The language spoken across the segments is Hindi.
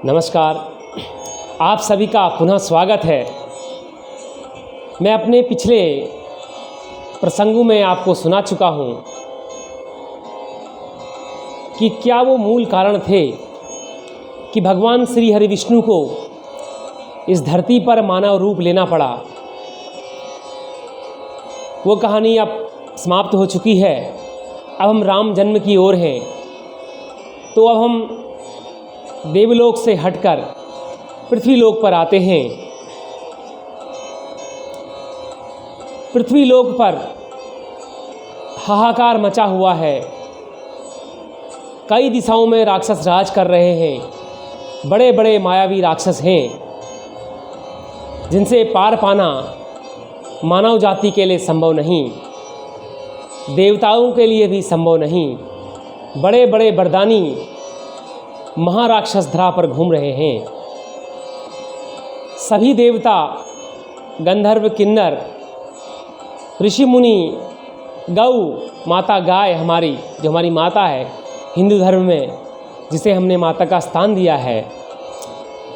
नमस्कार, आप सभी का पुनः स्वागत है। मैं अपने पिछले प्रसंगों में आपको सुना चुका हूँ कि क्या वो मूल कारण थे कि भगवान श्री हरि विष्णु को इस धरती पर मानव रूप लेना पड़ा। वो कहानी अब समाप्त हो चुकी है। अब हम राम जन्म की ओर हैं। तो अब हम देवलोक से हटकर पृथ्वीलोक पर आते हैं। पृथ्वीलोक पर हाहाकार मचा हुआ है। कई दिशाओं में राक्षस राज कर रहे हैं। बड़े बड़े मायावी राक्षस हैं जिनसे पार पाना मानव जाति के लिए संभव नहीं, देवताओं के लिए भी संभव नहीं। बड़े बड़े वरदानी महाराक्षस धरा पर घूम रहे हैं। सभी देवता, गंधर्व, किन्नर, ऋषि मुनि, गौ माता, गाय हमारी जो हमारी माता है हिंदू धर्म में, जिसे हमने माता का स्थान दिया है,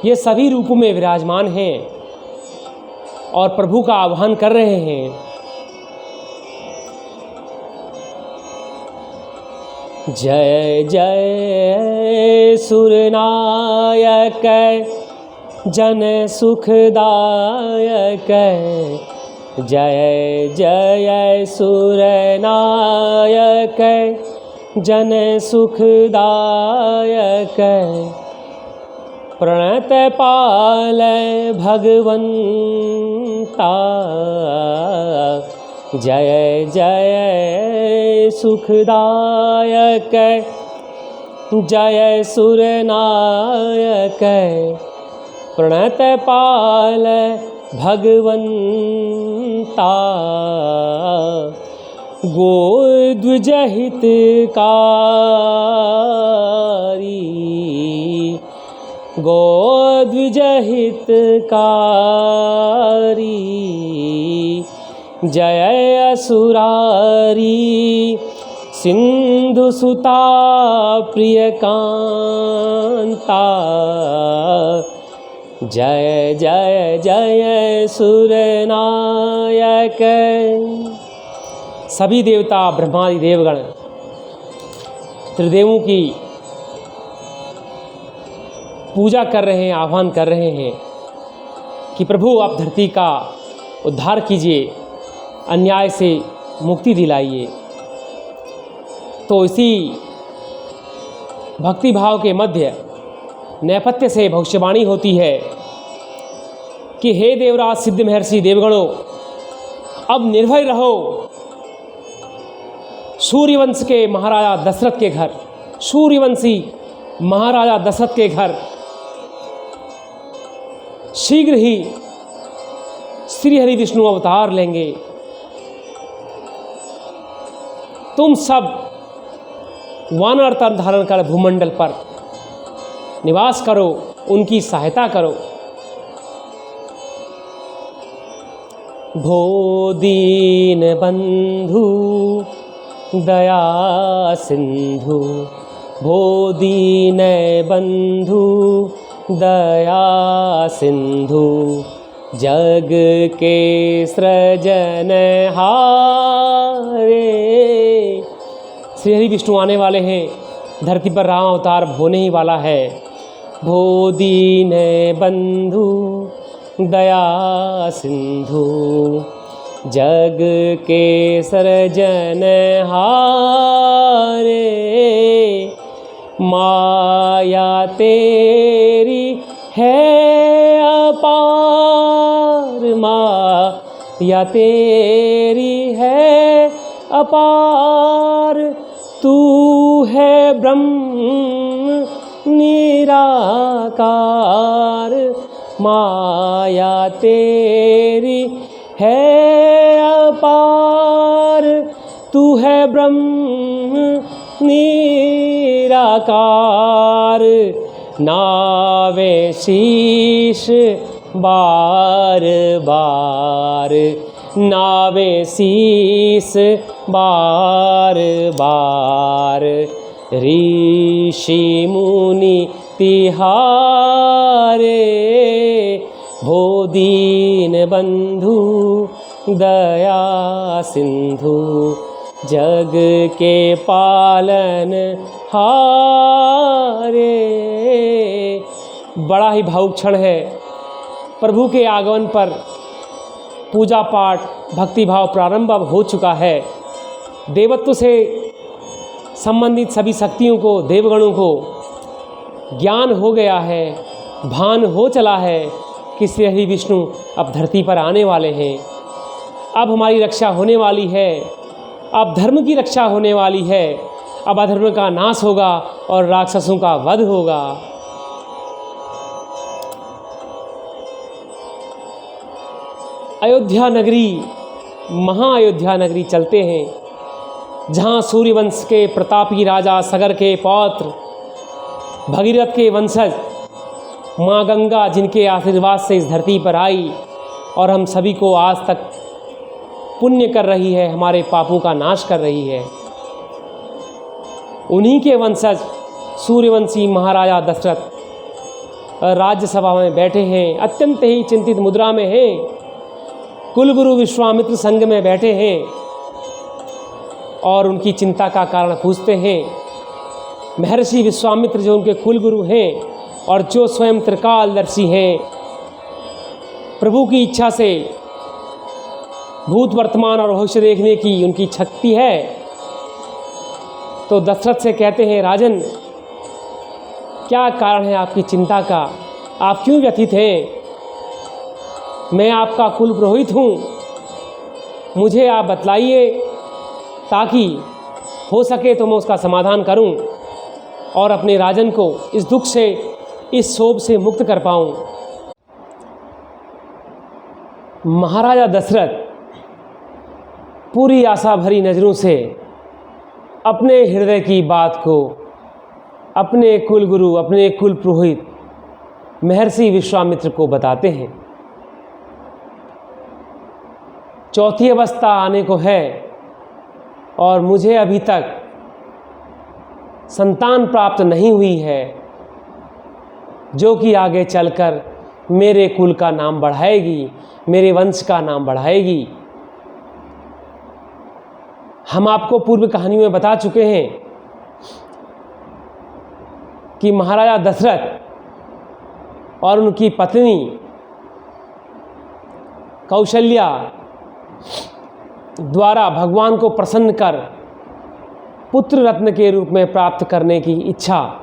ये सभी रूपों में विराजमान हैं और प्रभु का आह्वान कर रहे हैं। जय जय सुरनायक जन सुखदायक, जय जय सुरनायक जन सुखदायक, प्रणत पाल भगवंता, जय जय सुखदायक, जय सुरनायक, प्रणत पाल भगवंता, गोद्विज हितकारी, गोद्विज हितकारी, जय असुरारी सिंधु सुता प्रिय कांता, जय जय जय सुरनायक। सभी देवता, ब्रह्मादि देवगण त्रिदेवों की पूजा कर रहे हैं, आह्वान कर रहे हैं कि प्रभु आप धरती का उद्धार कीजिए, अन्याय से मुक्ति दिलाइए। तो इसी भक्ति भाव के मध्य नेपथ्य से भविष्यवाणी होती है कि हे देवराज, सिद्ध, महर्षि, देवगणों, अब निर्भय रहो। सूर्यवंश के महाराजा दशरथ के घर, सूर्यवंशी महाराजा दशरथ के घर शीघ्र ही श्री हरि विष्णु अवतार लेंगे। तुम सब वानर तन धारण कर भूमंडल पर निवास करो, उनकी सहायता करो। भो दीन बंधु दया सिंधु, भो दीन बंधु दया सिंधु, जग के सृजनहारे। श्री हरि विष्णु आने वाले हैं। धरती पर राम अवतार होने ही वाला है। भो दीन बंधु दया सिंधु, जग के सृजनहारे, माया तेरी है अपार, माया तेरी है अपार, तू है ब्रह्म निराकार, माया तेरी है अपार, तू है ब्रह्म निराकार। नावे शीश बार बार, नावे शीस बार बार, ऋषि मुनि तिहारे, भो दीन बंधु दया सिंधु, जग के पालन हारे। बड़ा ही भावुक क्षण है। प्रभु के आगमन पर पूजा पाठ भक्ति भाव प्रारंभ अब हो चुका है। देवत्व से संबंधित सभी शक्तियों को, देवगणों को ज्ञान हो गया है, भान हो चला है कि श्री हरि विष्णु अब धरती पर आने वाले हैं। अब हमारी रक्षा होने वाली है, अब धर्म की रक्षा होने वाली है, अब अधर्म का नाश होगा और राक्षसों का वध होगा। अयोध्या नगरी, महाअयोध्या नगरी चलते हैं, जहाँ सूर्यवंश के प्रतापी राजा सगर के पौत्र, भगीरथ के वंशज माँ गंगा, जिनके आशीर्वाद से इस धरती पर आई और हम सभी को आज तक पुण्य कर रही है, हमारे पापों का नाश कर रही है। उन्हीं के वंशज सूर्यवंशी महाराजा दशरथ राज्यसभा में बैठे हैं, अत्यंत ही चिंतित मुद्रा में हैं। कुलगुरु विश्वामित्र संग में बैठे हैं और उनकी चिंता का कारण पूछते हैं। महर्षि विश्वामित्र जो उनके कुलगुरु हैं और जो स्वयं त्रिकालदर्शी हैं, प्रभु की इच्छा से भूत वर्तमान और भविष्य देखने की उनकी शक्ति है, तो दशरथ से कहते हैं, राजन क्या कारण है आपकी चिंता का, आप क्यों व्यथित हैं? मैं आपका कुल पुरोहित हूँ, मुझे आप बतलाइए ताकि हो सके तो मैं उसका समाधान करूं और अपने राजन को इस दुख से, इस शोभ से मुक्त कर पाऊं। महाराजा दशरथ पूरी आशा भरी नज़रों से अपने हृदय की बात को अपने कुलगुरु, अपने कुल पुरोहित महर्षि विश्वामित्र को बताते हैं। चौथी अवस्था आने को है और मुझे अभी तक संतान प्राप्त नहीं हुई है, जो कि आगे चलकर मेरे कुल का नाम बढ़ाएगी, मेरे वंश का नाम बढ़ाएगी। हम आपको पूर्व कहानियों में बता चुके हैं कि महाराजा दशरथ और उनकी पत्नी कौशल्या द्वारा भगवान को प्रसन्न कर पुत्र रत्न के रूप में प्राप्त करने की इच्छा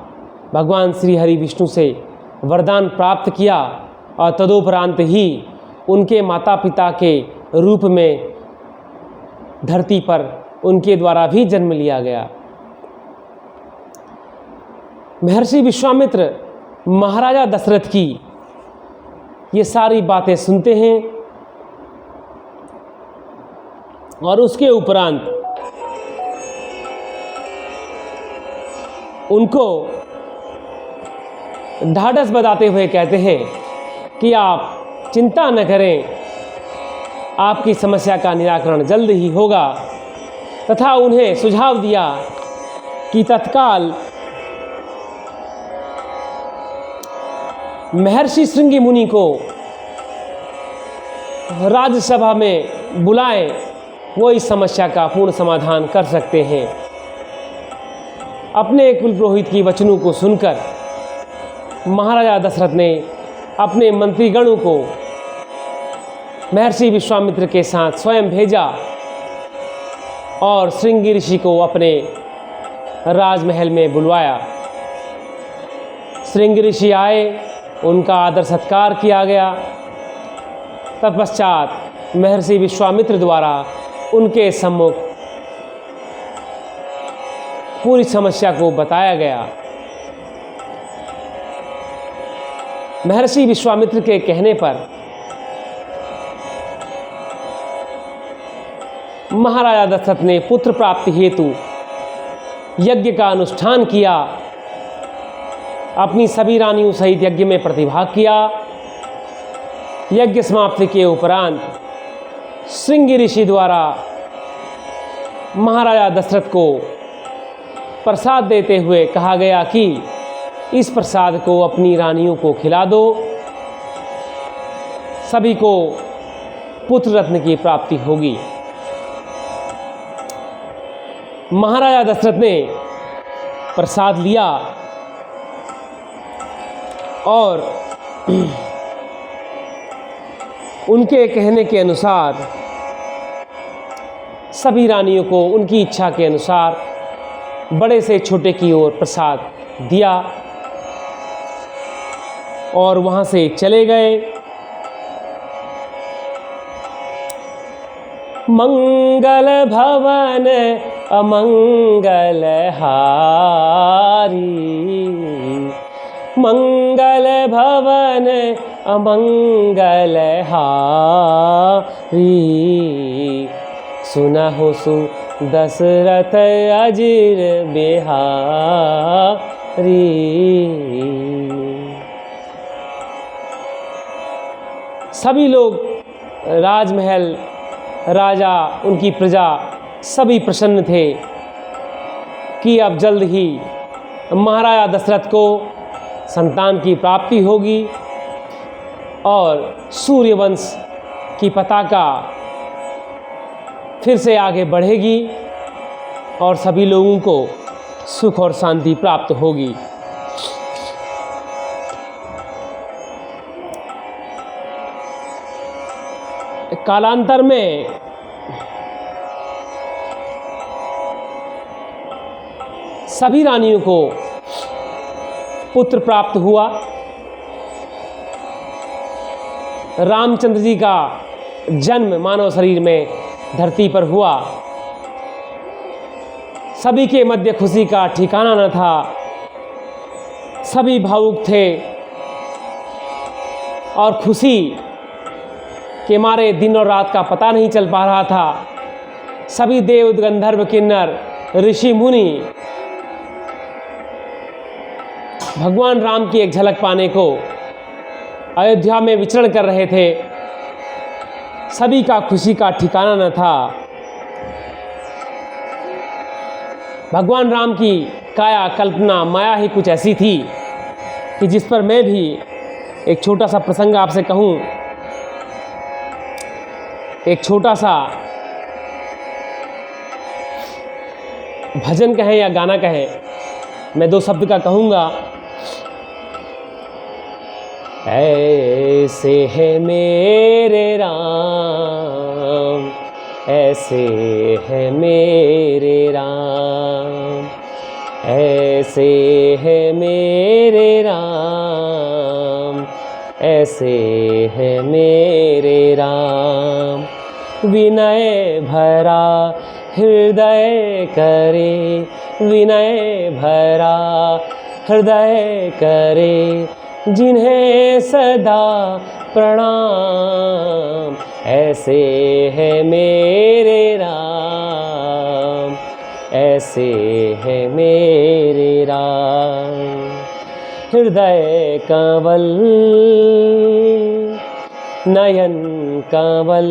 भगवान श्री हरि विष्णु से वरदान प्राप्त किया और तदुपरांत ही उनके माता पिता के रूप में धरती पर उनके द्वारा भी जन्म लिया गया। महर्षि विश्वामित्र महाराजा दशरथ की ये सारी बातें सुनते हैं और उसके उपरांत उनको ढाढ़स बताते हुए कहते हैं कि आप चिंता न करें, आपकी समस्या का निराकरण जल्द ही होगा, तथा उन्हें सुझाव दिया कि तत्काल महर्षि श्रृंगी मुनि को राज्यसभा में बुलाएं, वो इस समस्या का पूर्ण समाधान कर सकते हैं। अपने कुल पुरोहित की वचनों को सुनकर महाराजा दशरथ ने अपने मंत्रीगणों को महर्षि विश्वामित्र के साथ स्वयं भेजा और श्रृंगी ऋषि को अपने राजमहल में बुलवाया। श्रृंगी ऋषि आए, उनका आदर सत्कार किया गया। तत्पश्चात महर्षि विश्वामित्र द्वारा उनके सम्मुख पूरी समस्या को बताया गया। महर्षि विश्वामित्र के कहने पर महाराजा दशरथ ने पुत्र प्राप्ति हेतु यज्ञ का अनुष्ठान किया, अपनी सभी रानियों सहित यज्ञ में प्रतिभाग किया। यज्ञ समाप्ति के उपरांत श्रृंगी ऋषि द्वारा महाराजा दशरथ को प्रसाद देते हुए कहा गया कि इस प्रसाद को अपनी रानियों को खिला दो, सभी को पुत्र रत्न की प्राप्ति होगी। महाराजा दशरथ ने प्रसाद लिया और उनके कहने के अनुसार सभी रानियों को उनकी इच्छा के अनुसार बड़े से छोटे की ओर प्रसाद दिया और वहाँ से चले गए। मंगल भवन अमंगल हारी, मंगल भवन अमंगल हारी, सुनहु सु दशरथ अजिर बिहारी। सभी लोग राजमहल, राजा, उनकी प्रजा सभी प्रसन्न थे कि अब जल्द ही महाराजा दशरथ को संतान की प्राप्ति होगी और सूर्यवंश की पताका फिर से आगे बढ़ेगी और सभी लोगों को सुख और शांति प्राप्त होगी। कालांतर में सभी रानियों को पुत्र प्राप्त हुआ। रामचंद्र जी का जन्म मानव शरीर में धरती पर हुआ। सभी के मध्य खुशी का ठिकाना न था, सभी भावुक थे और खुशी के मारे दिन और रात का पता नहीं चल पा रहा था। सभी देव, गंधर्व, किन्नर, ऋषि मुनि भगवान राम की एक झलक पाने को अयोध्या में विचरण कर रहे थे। सभी का खुशी का ठिकाना न था। भगवान राम की काया कल्पना माया ही कुछ ऐसी थी कि जिस पर मैं भी एक छोटा सा प्रसंग आपसे कहूँ, एक छोटा सा भजन कहें या गाना कहें, मैं दो शब्द का कहूँगा। ऐसे है मेरे राम, ऐसे है मेरे राम, ऐसे है मेरे राम, ऐसे है मेरे राम। विनय भरा हृदय करे, विनय भरा हृदय करे, जिन्हें सदा प्रणाम। ऐसे है मेरे राम, ऐसे है मेरे राम। हृदय कंवल, नयन कंवल,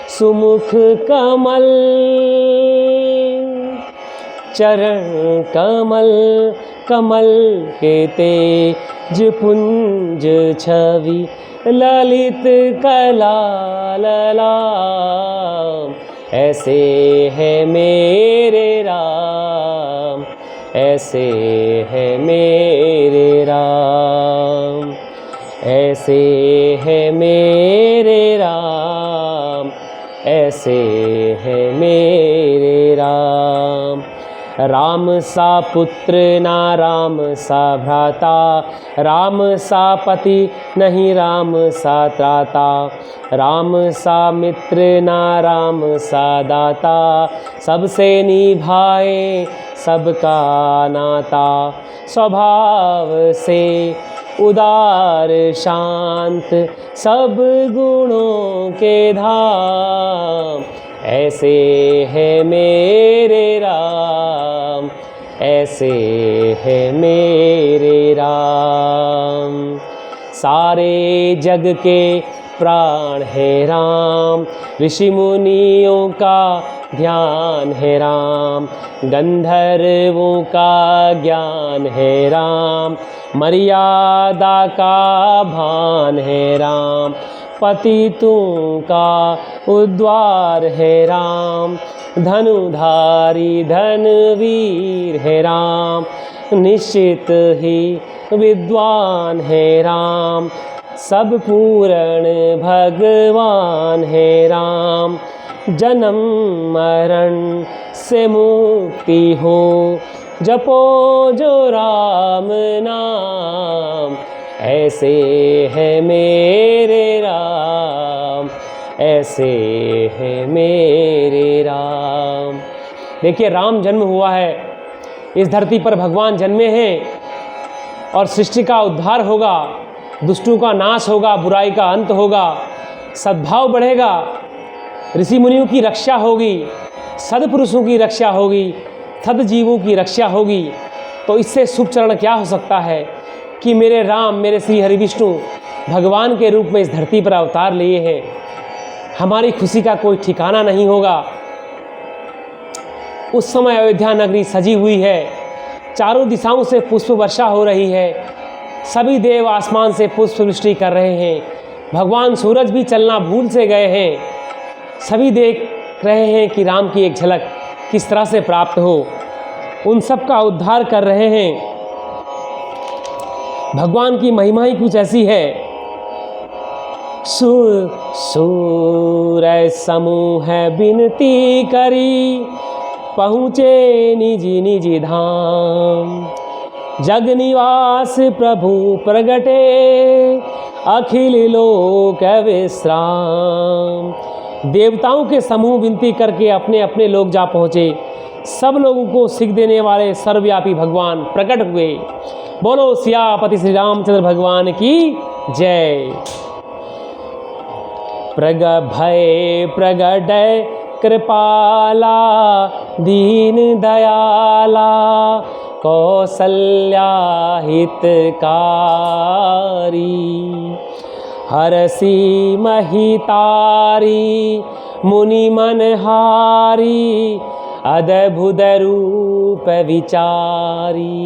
सुमुख कमल, चरण कमल, कमल के तेज पुंज छवि, ललित कला ललाम। ऐसे है मेरे राम, ऐसे है मेरे राम, ऐसे है मेरे राम, ऐसे है मेरे राम। राम सा पुत्र ना राम सा भ्राता, राम सा पति नहीं राम सा त्राता, राम सा मित्र ना राम सा दाता, सबसे निभाए सबका नाता। स्वभाव से उदार शांत, सब गुणों के धाम। ऐसे है मेरे राम, ऐसे है मेरे राम। सारे जग के प्राण है राम, ऋषि मुनियों का ध्यान है राम, गंधर्वों का ज्ञान है राम, मर्यादा का भान है राम, पतितों का उद्धार है राम, धनुधारी धनवीर है राम, निश्चित ही विद्वान है राम, सब पूर्ण भगवान है राम, जन्म मरण से मुक्ति हो, जपो जो राम नाम, ऐसे है मेरे राम, ऐसे है मेरे राम। देखिए, राम जन्म हुआ है, इस धरती पर भगवान जन्मे हैं और सृष्टि का उद्धार होगा, दुष्टों का नाश होगा, बुराई का अंत होगा, सद्भाव बढ़ेगा, ऋषि मुनियों की रक्षा होगी, सद्पुरुषों की रक्षा होगी, सद्जीवों की रक्षा होगी। तो इससे शुभ चरण क्या हो सकता है कि मेरे राम, मेरे श्री हरि विष्णु भगवान के रूप में इस धरती पर अवतार लिए हैं। हमारी खुशी का कोई ठिकाना नहीं होगा। उस समय अयोध्या नगरी सजी हुई है, चारों दिशाओं से पुष्प वर्षा हो रही है, सभी देव आसमान से पुष्प वृष्टि कर रहे हैं, भगवान सूरज भी चलना भूल से गए हैं, सभी देख रहे हैं कि राम की एक झलक किस तरह से प्राप्त हो, उन सब का उद्धार कर रहे हैं। भगवान की महिमा ही कुछ ऐसी है। सूरज समूह बिनती करी, पहुँचे निजी निजी धाम, जग निवास प्रभु प्रगटे, अखिल लोक विश्राम। देवताओं के समूह विनती करके अपने अपने लोग जा पहुँचे, सब लोगों को सीख देने वाले सर्वव्यापी भगवान प्रकट हुए। बोलो सियापति श्री रामचंद्र भगवान की जय। भय प्रगट कृपाला, दीन दयाला, कौसल्या हितकारी, हरसी महितारी, मुनि मनहारी, अद्भुत रूप विचारी,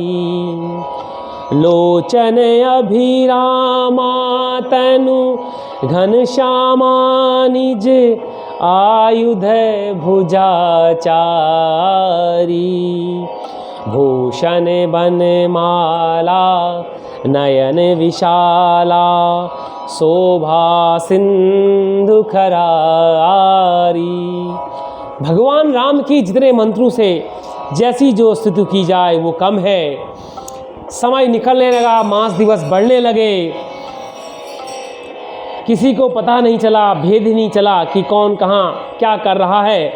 लोचन अभिरामा तनु घनश्यामा, निज आयुध भुजाचारी, भूषण बनमाला, नयन विशाला, शोभा सिंधु खरारी। भगवान राम की जितने मंत्रों से जैसी जो स्तुति की जाए वो कम है। समय निकलने लगा, मास दिवस बढ़ने लगे, किसी को पता नहीं चला, भेद ही नहीं चला कि कौन कहाँ क्या कर रहा है।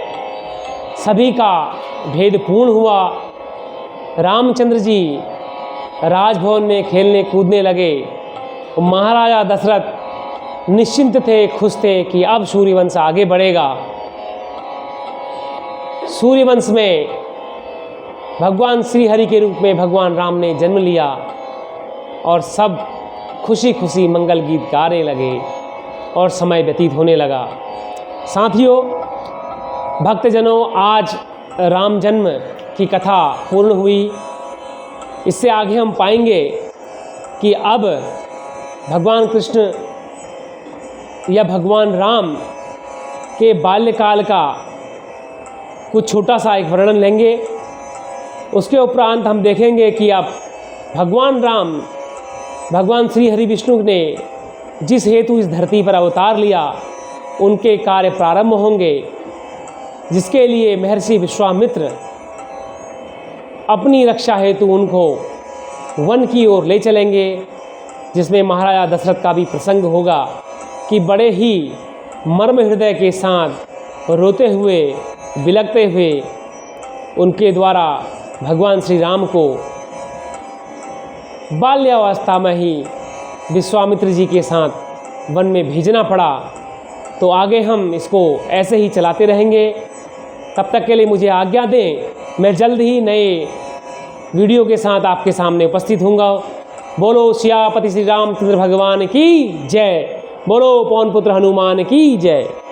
सभी का भेद पूर्ण हुआ। रामचंद्र जी राजभवन में खेलने कूदने लगे। महाराजा दशरथ निश्चिंत थे, खुश थे कि अब सूर्यवंश आगे बढ़ेगा। सूर्यवंश में भगवान श्री हरि के रूप में भगवान राम ने जन्म लिया और सब खुशी खुशी मंगल गीत गाने लगे और समय व्यतीत होने लगा। साथियों, भक्तजनों, आज राम जन्म की कथा पूर्ण हुई। इससे आगे हम पाएंगे कि अब भगवान कृष्ण या भगवान राम के बाल्यकाल का कुछ छोटा सा एक वर्णन लेंगे। उसके उपरांत हम देखेंगे कि अब भगवान राम, भगवान श्री हरि विष्णु ने जिस हेतु इस धरती पर अवतार लिया, उनके कार्य प्रारंभ होंगे, जिसके लिए महर्षि विश्वामित्र अपनी रक्षा हेतु उनको वन की ओर ले चलेंगे, जिसमें महाराजा दशरथ का भी प्रसंग होगा कि बड़े ही मर्म हृदय के साथ रोते हुए, बिलखते हुए उनके द्वारा भगवान श्री राम को बाल्यावस्था में ही विश्वामित्र जी के साथ वन में भेजना पड़ा। तो आगे हम इसको ऐसे ही चलाते रहेंगे। तब तक के लिए मुझे आज्ञा दें। मैं जल्द ही नए वीडियो के साथ आपके सामने उपस्थित होऊंगा। बोलो सियापति श्री रामचंद्र भगवान की जय। बोलो पवन पुत्र हनुमान की जय।